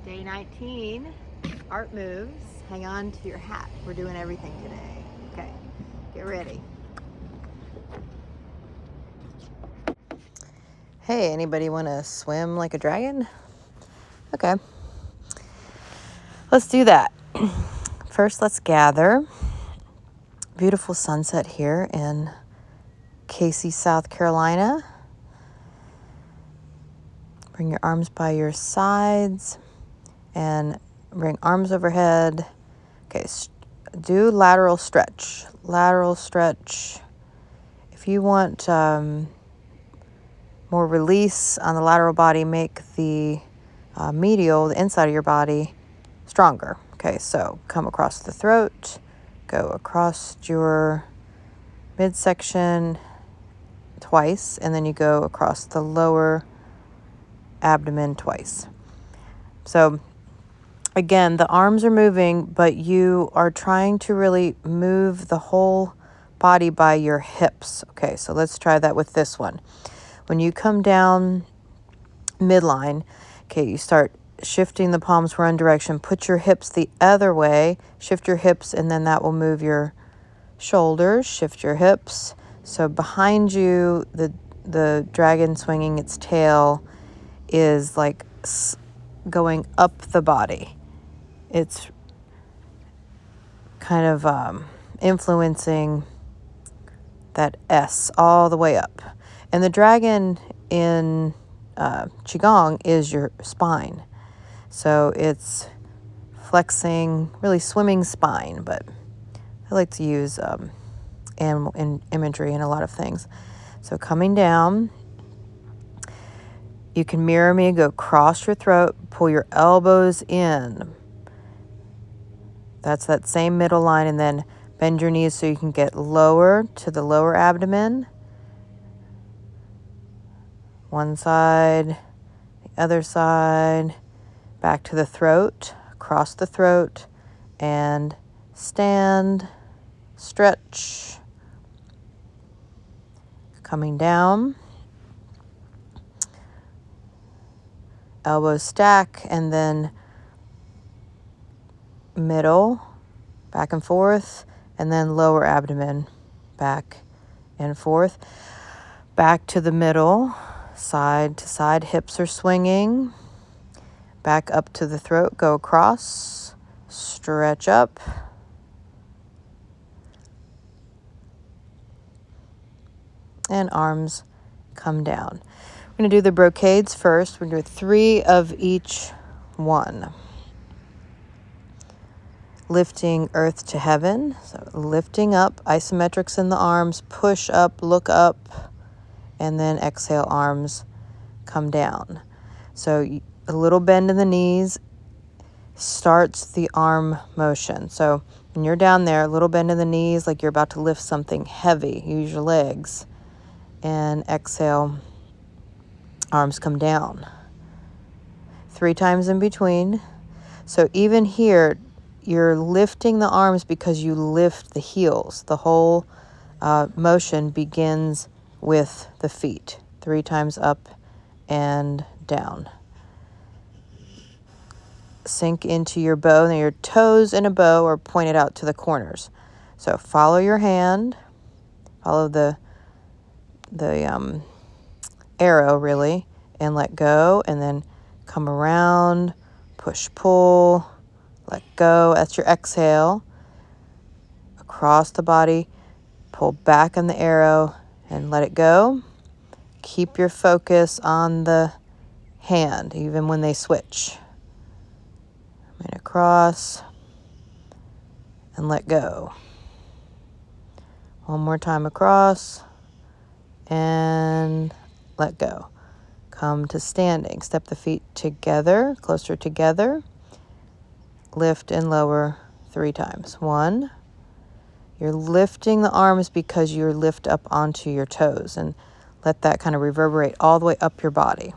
Day 19, art moves. Hang on to your hat. We're doing everything today. Okay, get ready. Hey, anybody want to swim like a dragon? Okay, let's do that. First, let's gather. Beautiful sunset here in Casey, South Carolina. Bring your arms by your sides and bring arms overhead. Okay, do lateral stretch. Lateral stretch. If you want more release on the lateral body, make the medial, the inside of your body, stronger. Okay, so come across the throat, go across your midsection twice, and then you go across the lower abdomen twice. So again, the arms are moving, but you are trying to really move the whole body by your hips. Okay, so let's try that with this one. When you come down midline, okay, you start shifting the palms one direction. Put your hips the other way. Shift your hips, and then that will move your shoulders. Shift your hips. So behind you, the dragon swinging its tail is like going up the body. It's kind of influencing that S all the way up. And the dragon in Qigong is your spine. So it's flexing, really swimming spine, but I like to use animal imagery in a lot of things. So coming down, you can mirror me, go across your throat, pull your elbows in. That's that same middle line, and then bend your knees so you can get lower to the lower abdomen. One side, the other side, back to the throat, across the throat, and stand, stretch. Coming down, elbows stack, and then middle, back and forth, and then lower abdomen, back and forth. Back to the middle, side to side, hips are swinging. Back up to the throat, go across, stretch up. And arms come down. We're going to do the brocades first. We're going to do 3 of each one. Lifting earth to heaven. So lifting up, isometrics in the arms, push up, look up, and then exhale, arms come down. So a little bend in the knees starts the arm motion. So when you're down there, a little bend in the knees like you're about to lift something heavy. Use your legs. And exhale, arms come down. 3 times in between. So even here, you're lifting the arms because you lift the heels. The whole motion begins with the feet. 3 times up and down. Sink into your bow. Now your toes in a bow are pointed out to the corners. So follow your hand. Follow the arrow really, and let go, and then come around, push, pull, let go. That's your exhale. Across the body, pull back on the arrow and let it go. Keep your focus on the hand, even when they switch. And across and let go. One more time across and let go. Come to standing. Step the feet together, closer together. Lift and lower 3 times. 1. You're lifting the arms because you lift up onto your toes, and let that kind of reverberate all the way up your body.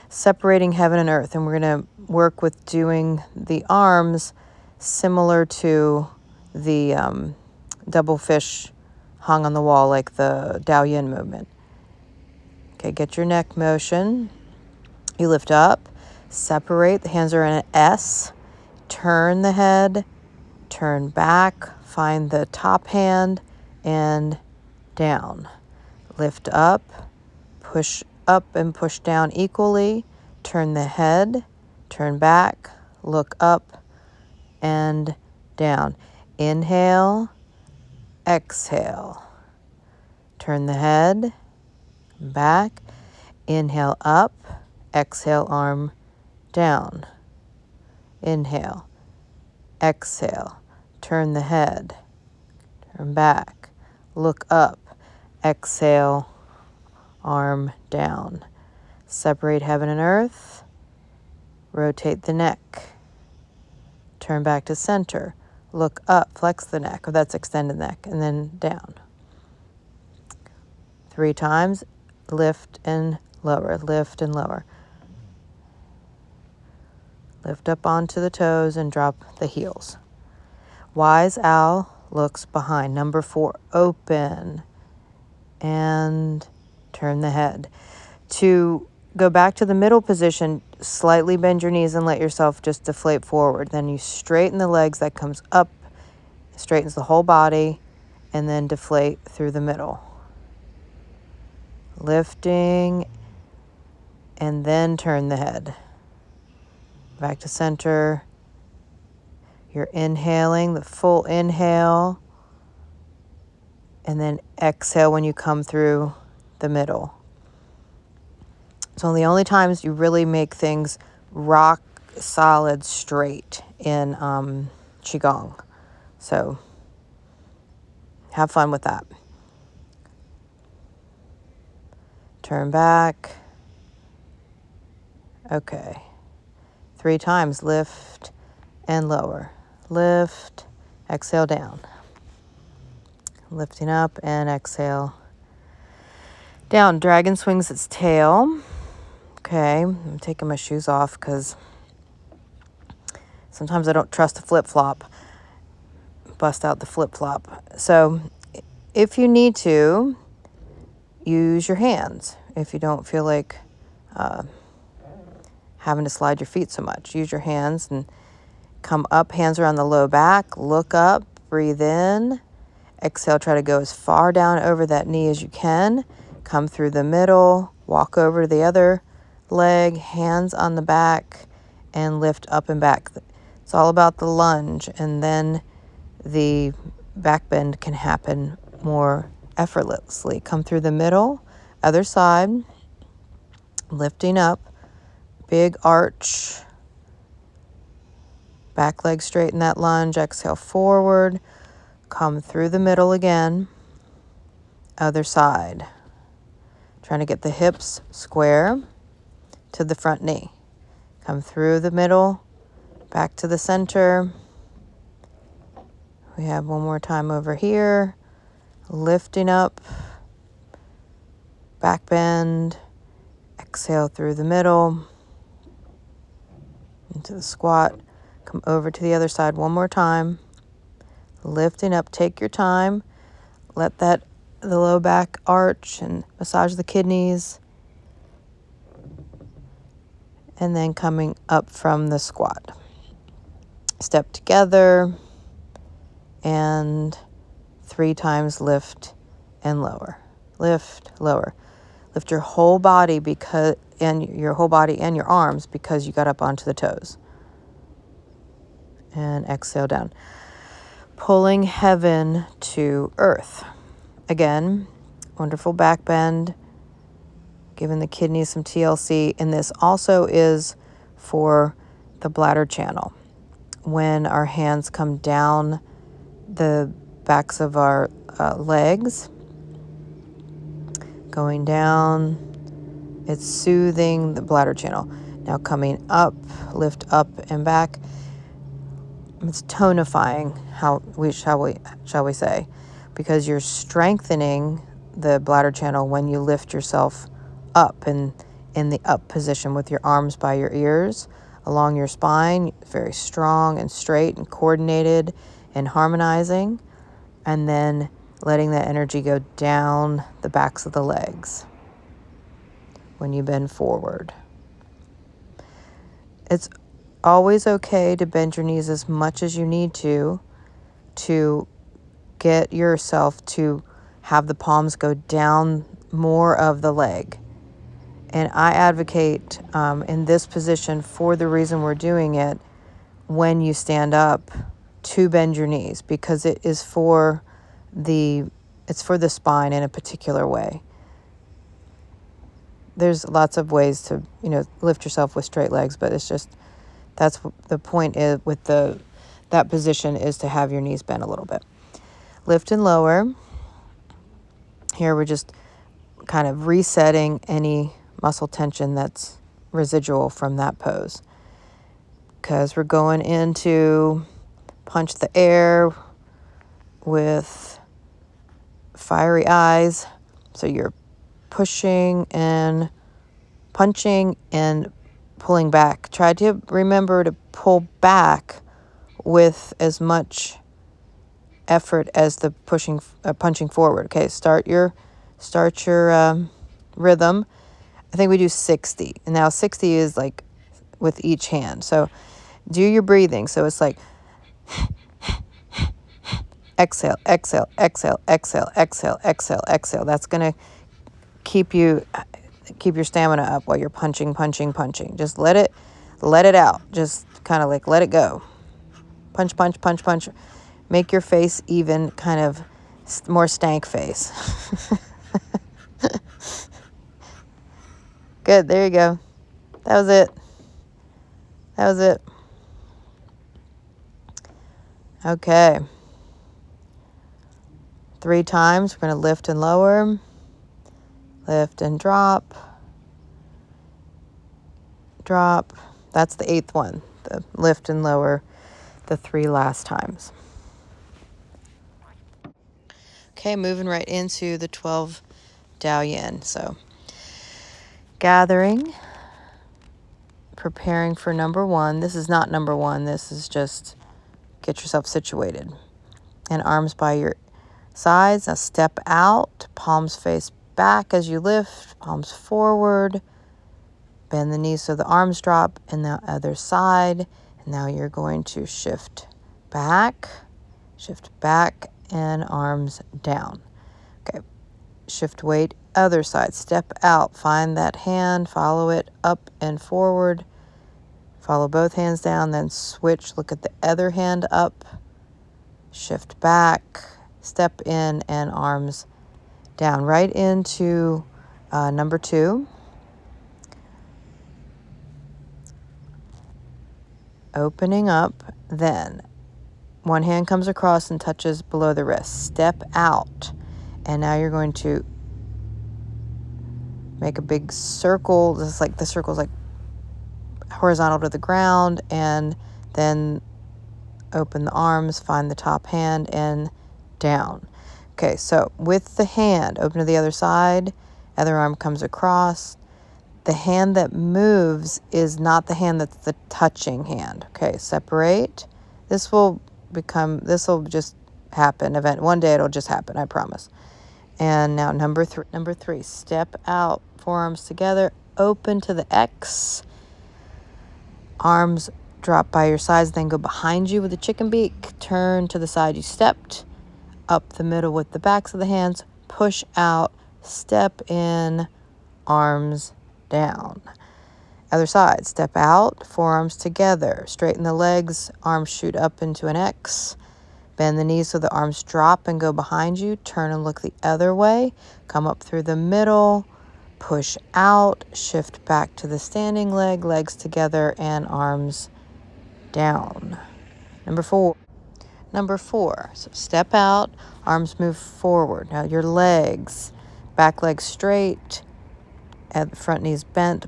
Separating heaven and earth, and we're going to work with doing the arms similar to the double fish hung on the wall, like the Dao Yin movement. Okay, get your neck motion. You lift up, Separate. The hands are in an S. Turn the head, turn back, find the top hand, and down. Lift up and push down equally. Turn the head, turn back, look up and down. Inhale, exhale. Turn the head, back. Inhale up, exhale, arm down. Inhale, exhale, turn the head, turn back, look up, exhale, arm down. Separate heaven and earth, rotate the neck, turn back to center, look up, flex the neck, or that's extended neck, and then down. 3 times, lift and lower, lift and lower. Lift up onto the toes and drop the heels. Wise owl looks behind. Number 4, open and turn the head. To go back to the middle position, slightly bend your knees and let yourself just deflate forward. Then you straighten the legs, that comes up, straightens the whole body, and then deflate through the middle. Lifting and then turn the head. Back to center. You're inhaling, the full inhale, and then exhale when you come through the middle. So the only times you really make things rock solid straight in Qigong. So have fun with that. Turn back. Okay. 3 times, lift and lower. Lift, exhale down. Lifting up and exhale down. Dragon swings its tail. Okay, I'm taking my shoes off because sometimes I don't trust the flip-flop. Bust out the flip-flop. So if you need to, use your hands. If you don't feel like having to slide your feet so much, use your hands and come up, hands around the low back, look up, breathe in, exhale, try to go as far down over that knee as you can, come through the middle, walk over to the other leg, hands on the back, and lift up and back. It's all about the lunge, and then the back bend can happen more effortlessly. Come through the middle, other side, lifting up, big arch, back leg straight in that lunge, exhale forward, come through the middle again, other side. Trying to get the hips square to the front knee. Come through the middle, back to the center. We have one more time over here, lifting up, back bend, exhale through the middle, into the squat. Come over to the other side one more time. Lifting up, take your time. Let the low back arch and massage the kidneys. And then coming up from the squat. Step together and 3 times lift and lower. Lift, lower. Lift your whole body and your arms because you got up onto the toes. And exhale down. Pulling heaven to earth. Again, wonderful back bend, giving the kidneys some TLC. And this also is for the bladder channel. When our hands come down the backs of our legs, going down, it's soothing the bladder channel. Now coming up, lift up and back. It's tonifying, shall we say, because you're strengthening the bladder channel when you lift yourself up and in the up position with your arms by your ears along your spine, very strong and straight and coordinated and harmonizing, and then letting that energy go down the backs of the legs when you bend forward. It's always okay to bend your knees as much as you need to get yourself to have the palms go down more of the leg. And I advocate in this position, for the reason we're doing it, when you stand up, to bend your knees, because it's for the spine in a particular way. There's lots of ways to, lift yourself with straight legs, but it's just, that's the point is with that position, is to have your knees bent a little bit. Lift and lower. Here we're just kind of resetting any muscle tension that's residual from that pose, because we're going into punch the air with fiery eyes. So you're pushing and punching and pulling back. Try to remember to pull back with as much effort as the punching forward. Okay, start your rhythm. I think we do 60, and now 60 is like with each hand. So do your breathing. So it's like exhale, exhale, exhale, exhale, exhale, exhale, exhale. That's gonna keep your stamina up while you're punching. Just let it out. Just kind of like let it go. Punch, punch, punch, punch. Make your face even kind of more stank face. Good, there you go. That was it. Okay. 3 times. We're going to lift and lower. Lift and drop. Drop. That's the 8th one. The lift and lower the 3 last times. Okay, moving right into the 12 Dao Yin. So, gathering, preparing for number 1. This is not number 1. This is just get yourself situated. And arms by your sides. Now step out, palms face back as you lift, palms forward. Bend the knees so the arms drop, and the other side. And now you're going to shift back, and arms down. Okay, shift weight, other side. Step out, find that hand, follow it up and forward. Follow both hands down, then switch, look at the other hand up. Shift back, step in, and arms down. Right into number 2. Opening up, then one hand comes across and touches below the wrist. Step out, and now you're going to make a big circle. This is like the circle's like horizontal to the ground, and then open the arms, find the top hand, and down. Okay, so with the hand, open to the other side, other arm comes across. The hand that moves is not the hand that's the touching hand. Okay, separate. This will just happen. One day it'll just happen, I promise. And now number 3, step out, forearms together, open to the X. Arms drop by your sides, then go behind you with a chicken beak. Turn to the side you stepped. Up the middle with the backs of the hands. Push out, step in, arms down. Other side, step out, forearms together. Straighten the legs, arms shoot up into an X. Bend the knees so the arms drop and go behind you. Turn and look the other way. Come up through the middle. Push out, shift back to the standing leg, legs together, and arms down. Number 4. So step out, arms move forward. Now your legs, back leg straight, at the front knees bent.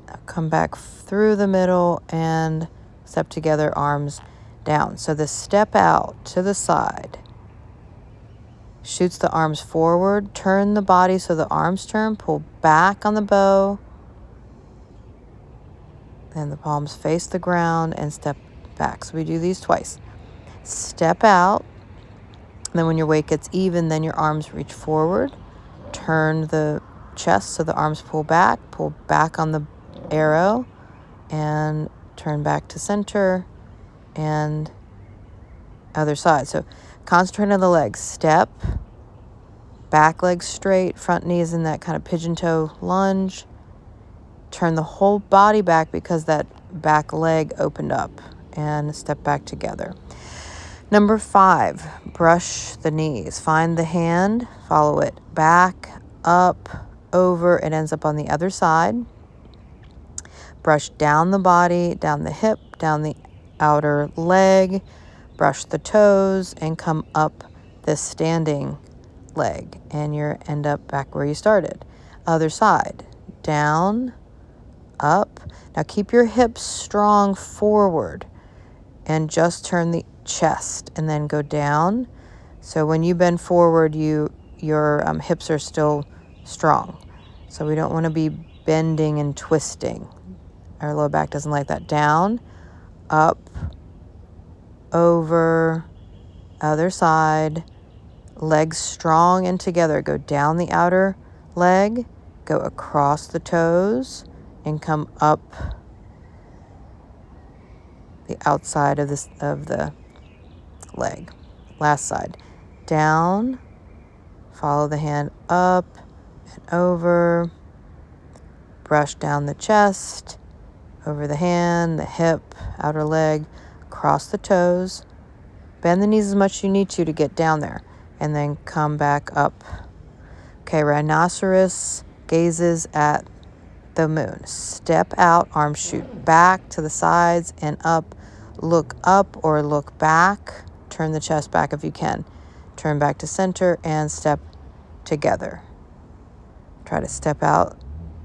Now come back through the middle and step together, arms down. So the step out to the side shoots the arms forward, turn the body so the arms turn, pull back on the bow, then the palms face the ground and step back. So we do these twice. Step out, then when your weight gets even, then your arms reach forward, turn the chest so the arms pull back on the arrow, and turn back to center, and other side. So concentrate on the legs. Step, back leg straight, front knee is in that kind of pigeon toe lunge. Turn the whole body back because that back leg opened up, and step back together. Number 5, brush the knees. Find the hand, follow it back, up, over. It ends up on the other side. Brush down the body, down the hip, down the outer leg. Brush the toes and come up this standing leg, and you end up back where you started. Other side, down, up. Now keep your hips strong forward and just turn the chest and then go down. So when you bend forward, your hips are still strong. So we don't want to be bending and twisting. Our low back doesn't like that. Down, up, over, other side. Legs strong and together. Go down the outer leg, go across the toes, and come up the outside of the leg. Last side. Down, follow the hand up and over. Brush down the chest, over the hand, the hip, outer leg, cross the toes. Bend the knees as much as you need to get down there, and then come back up. Okay, rhinoceros gazes at the moon. Step out, arms shoot back to the sides and up. Look up or look back. Turn the chest back if you can. Turn back to center and step together. Try to step out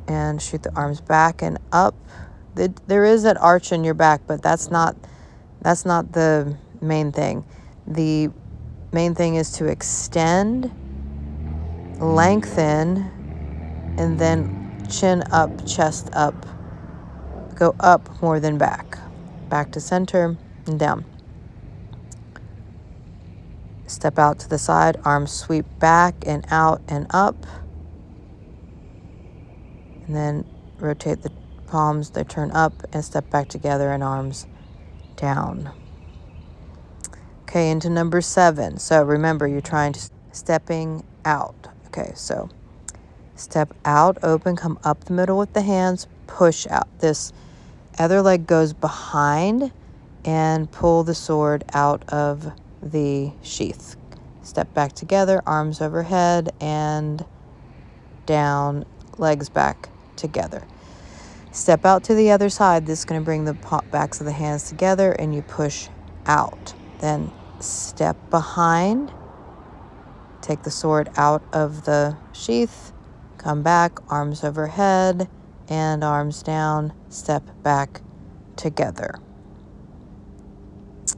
and shoot the arms back and up. There is an arch in your back, but that's not the main thing. The main thing is to extend, lengthen, and then chin up, chest up. Go up more than back. Back to center and down. Step out to the side, arms sweep back and out and up. And then rotate the palms, they turn up and step back together and arms down. Okay, into number 7. So remember, you're trying to stepping out. Okay, so step out, open, come up the middle with the hands, push out. This other leg goes behind and pull the sword out of the sheath. Step back together, arms overhead and down, legs back together. Step out to the other side. This is going to bring the backs of the hands together and you push out. Then step behind, take the sword out of the sheath, come back, arms overhead and arms down, step back together.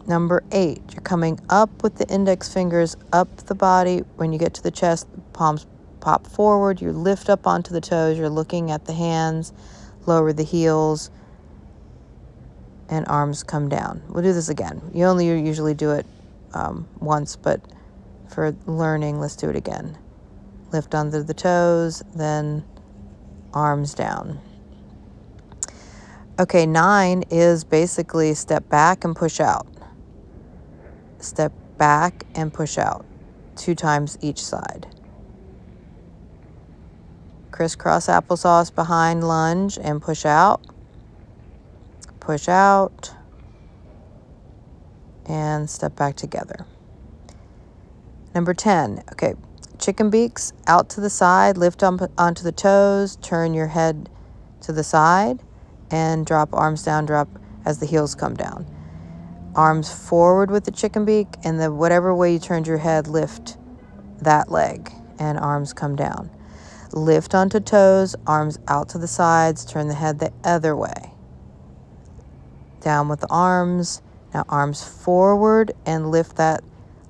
Number 8, you're coming up with the index fingers up the body. When you get to the chest, palms pop forward, you lift up onto the toes, you're looking at the hands, lower the heels, and arms come down. We'll do this again. You only usually do it once, but for learning, let's do it again. Lift under the toes, then arms down. Okay, 9 is basically step back and push out. Step back and push out 2 times each side. Crisscross applesauce behind lunge and push out, and step back together. Number 10, okay, chicken beaks out to the side, lift onto the toes, turn your head to the side, and drop arms down, drop as the heels come down. Arms forward with the chicken beak, and then whatever way you turned your head, lift that leg, and arms come down. Lift onto toes, arms out to the sides, turn the head the other way. Down with the arms. Now arms forward and lift that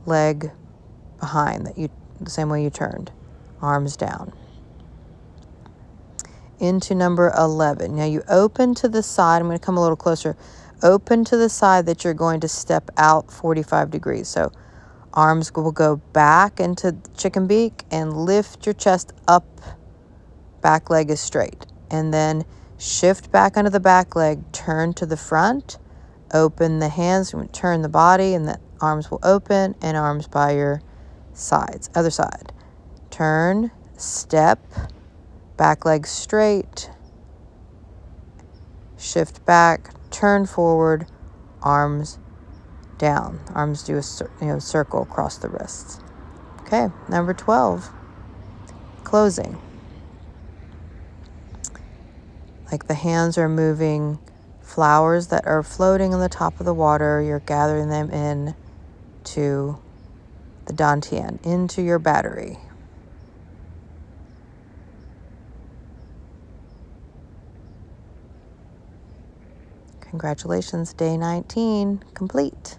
leg behind the same way you turned. Arms down. Into number 11. Now you open to the side. I'm going to come a little closer. Open to the side that you're going to step out 45 degrees. So arms will go back into chicken beak and lift your chest up. Back leg is straight. And then Shift back onto the back leg, turn to the front, open the hands, turn the body, and the arms will open, and arms by your sides. Other side. Turn, step, back leg straight, shift back, turn forward, arms down. Arms do a circle across the wrists. Okay, number 12, closing. Like the hands are moving flowers that are floating on the top of the water. You're gathering them in to the dantian, into your battery. Congratulations, day 19 complete.